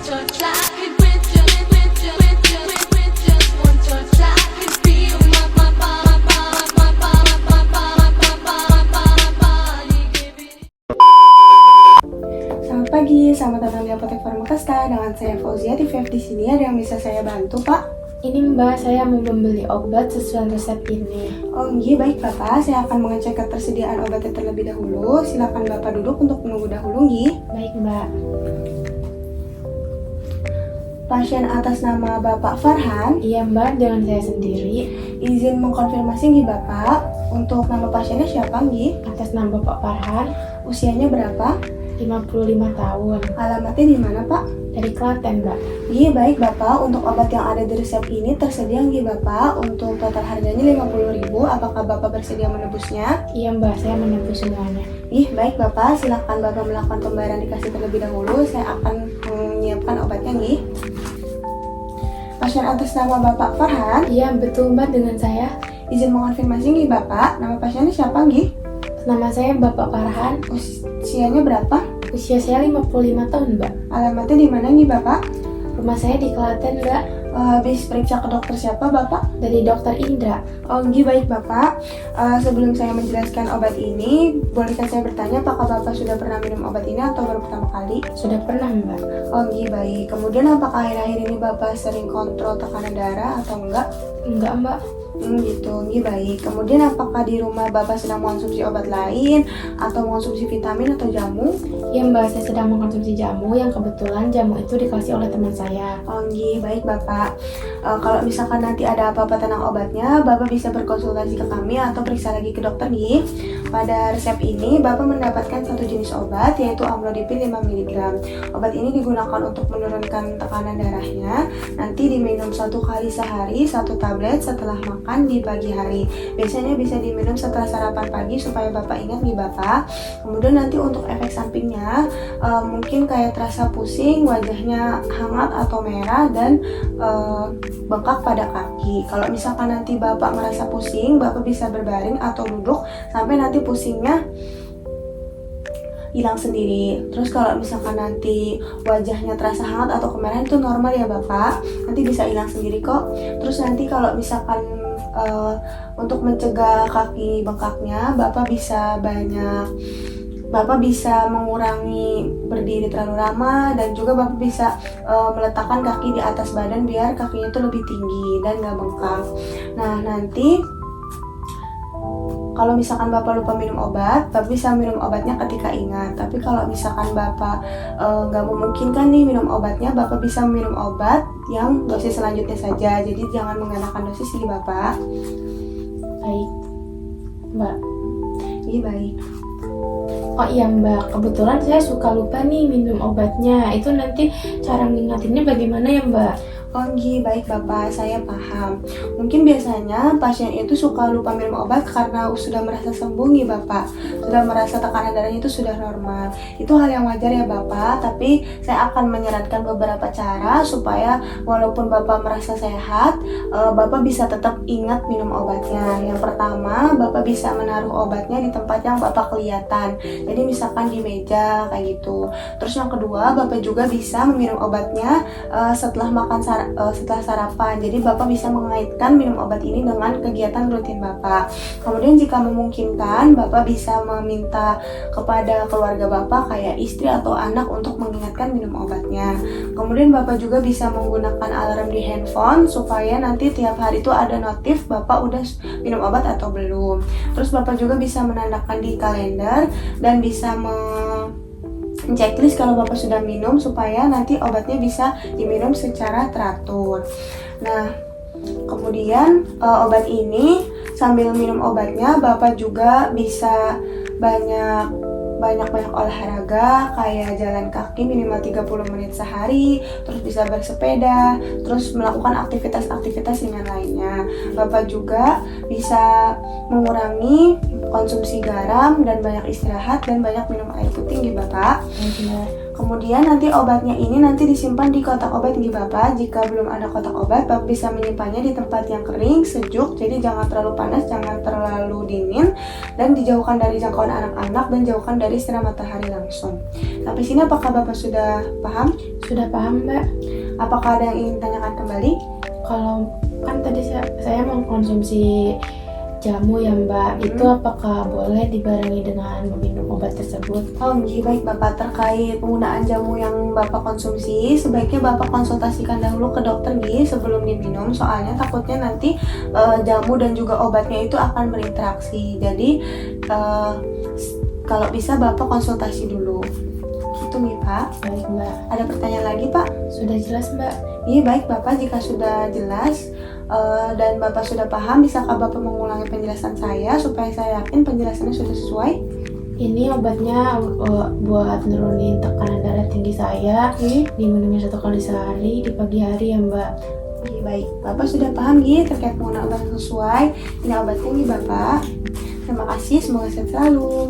touch, I could with just one touch, I could feel my body giving. Selamat pagi, selamat datang di Apotek Farmakasta. Dengan saya Fauzia TVF. Di sini ada yang bisa saya bantu, Pak? Ini Mbak, saya mau membeli obat sesuai resep ini. Oh iya, baik Bapak. Saya akan mengecek ketersediaan obatnya terlebih dahulu. Silakan Bapak duduk untuk menunggu dahulu, nggih. Baik Mbak. Pasien atas nama Bapak Farhan. Iya Mbak, dengan saya sendiri. Izin mengkonfirmasi nggih Bapak. Untuk nama pasiennya siapa nggih? Atas nama Bapak Farhan, Usianya berapa? 55 tahun. Alamatnya di mana, Pak? Dari Klaten Mbak. Iya, baik Bapak. Untuk obat yang ada di resep ini tersedia nggih Bapak. Untuk total harganya 50.000. Apakah Bapak bersedia menebusnya? Iya Mbak, saya menebus semuanya. Ih, baik Bapak, silakan Bapak melakukan pembayaran di kasir terlebih dahulu. Saya akan menyiapkan obatnya nih. Pasien atas nama Bapak Farhan. Iya betul Mbak, dengan saya. Izin mengonfirmasi nih Bapak, nama pasiennya siapa nggih? Nama saya Bapak Farhan. Usianya berapa? Usia saya 55 tahun Mbak. Alamatnya di mana nih Bapak? Rumah saya di Klaten Mbak. Habis periksa ke dokter siapa Bapak? Dari Dokter Indra. Oh, baik Bapak. Sebelum saya menjelaskan obat ini, bolehkah saya bertanya apakah Bapak sudah pernah minum obat ini atau baru pertama kali? Sudah pernah Mbak. Oh, baik. Kemudian apakah akhir-akhir ini Bapak sering kontrol tekanan darah atau enggak? Enggak Mbak. Gitu, baik. Kemudian apakah di rumah Bapak sedang mengonsumsi obat lain atau mengonsumsi vitamin atau jamu? Iya Mbak, saya sedang mengkonsumsi jamu yang kebetulan jamu itu dikasih oleh teman saya. Oh, baik Bapak. Kalau misalkan nanti ada apa-apa tentang obatnya, Bapak bisa berkonsultasi ke kami atau periksa lagi ke dokter nih. Pada resep ini, Bapak mendapatkan satu jenis obat yaitu amlodipin 5 mg. Obat ini digunakan untuk menurunkan tekanan darahnya. Nanti diminum 1 kali sehari, 1 tablet setelah makan di pagi hari. Biasanya bisa diminum setelah sarapan pagi supaya Bapak ingat nih Bapak. Kemudian nanti untuk efek sampingnya mungkin kayak terasa pusing, wajahnya hangat atau merah dan bengkak pada kaki. Kalau misalkan nanti Bapak merasa pusing, Bapak bisa berbaring atau duduk sampai nanti pusingnya hilang sendiri. Terus kalau misalkan nanti wajahnya terasa hangat atau kemerahan itu normal ya Bapak, nanti bisa hilang sendiri kok. Terus nanti kalau misalkan untuk mencegah kaki bengkaknya, Bapak bisa mengurangi berdiri terlalu lama dan juga Bapak bisa meletakkan kaki di atas badan biar kakinya itu lebih tinggi dan gak bengkak. Nah, nanti kalau misalkan Bapak lupa minum obat, Bapak bisa minum obatnya ketika ingat. Tapi kalau misalkan Bapak nggak memungkinkan nih minum obatnya, Bapak bisa minum obat yang dosis selanjutnya saja. Jadi jangan menggunakan dosis nih Bapak. Baik Mbak. Iya baik. Oh iya Mbak, kebetulan saya suka lupa nih minum obatnya. Itu nanti cara mengingatinnya bagaimana ya Mbak? Oh baik Bapak, saya paham. Mungkin biasanya pasien itu suka lupa minum obat karena sudah merasa sembuh nih Bapak. Sudah merasa tekanan darahnya itu sudah normal. Itu hal yang wajar ya Bapak, tapi saya akan menyarankan beberapa cara supaya walaupun Bapak merasa sehat, Bapak bisa tetap ingat minum obatnya. Yang pertama, Bapak bisa menaruh obatnya di tempat yang Bapak kelihatan. Jadi misalkan di meja kayak gitu. Terus yang kedua, Bapak juga bisa meminum obatnya setelah setelah sarapan. Jadi Bapak bisa mengaitkan minum obat ini dengan kegiatan rutin Bapak. Kemudian jika memungkinkan, Bapak bisa meminta kepada keluarga Bapak kayak istri atau anak untuk mengingatkan minum obatnya. Kemudian Bapak juga bisa menggunakan alarm di handphone supaya nanti tiap hari itu ada notif Bapak udah minum obat atau belum. Terus Bapak juga bisa menandakan di kalender dan bisa checklist kalau Bapak sudah minum supaya nanti obatnya bisa diminum secara teratur. Nah, kemudian obat ini sambil minum obatnya Bapak juga bisa banyak olahraga kayak jalan kaki minimal 30 menit sehari, terus bisa bersepeda, terus melakukan aktivitas-aktivitas ringan lainnya. Bapak juga bisa mengurangi konsumsi garam dan banyak istirahat dan banyak minum air putih gitu Bapak. Kemudian nanti obatnya ini nanti disimpan di kotak obat nih Bapak. Jika belum ada kotak obat, Bapak bisa menyimpannya di tempat yang kering, sejuk. Jadi jangan terlalu panas, jangan terlalu dingin, dan dijauhkan dari jangkauan anak-anak dan jauhkan dari sinar matahari langsung. Sampai sini apakah Bapak sudah paham? Sudah paham Mbak. Apakah ada yang ingin tanyakan kembali? Kalau kan tadi saya mau konsumsi jamu ya Mbak, itu apakah boleh dibarengi dengan meminum obat tersebut? Oh, baik Bapak, terkait penggunaan jamu yang Bapak konsumsi, sebaiknya Bapak konsultasikan dahulu ke dokter sebelum diminum, soalnya takutnya nanti jamu dan juga obatnya itu akan berinteraksi. Jadi kalau bisa Bapak konsultasi dulu. Gitu Pak. Baik Mbak. Ada pertanyaan lagi Pak? Sudah jelas Mbak. Iya baik Bapak, jika sudah jelas dan Bapak sudah paham, bisakah Bapak mengulangi penjelasan saya supaya saya yakin penjelasannya sudah sesuai? Ini obatnya buat nurunin tekanan darah tinggi saya. Diminumnya 1 kali sehari di pagi hari ya Mbak. Oke, baik, Bapak sudah paham terkait penggunaan obat yang sesuai. Ini obatnya Bapak. Terima kasih, semoga sehat selalu.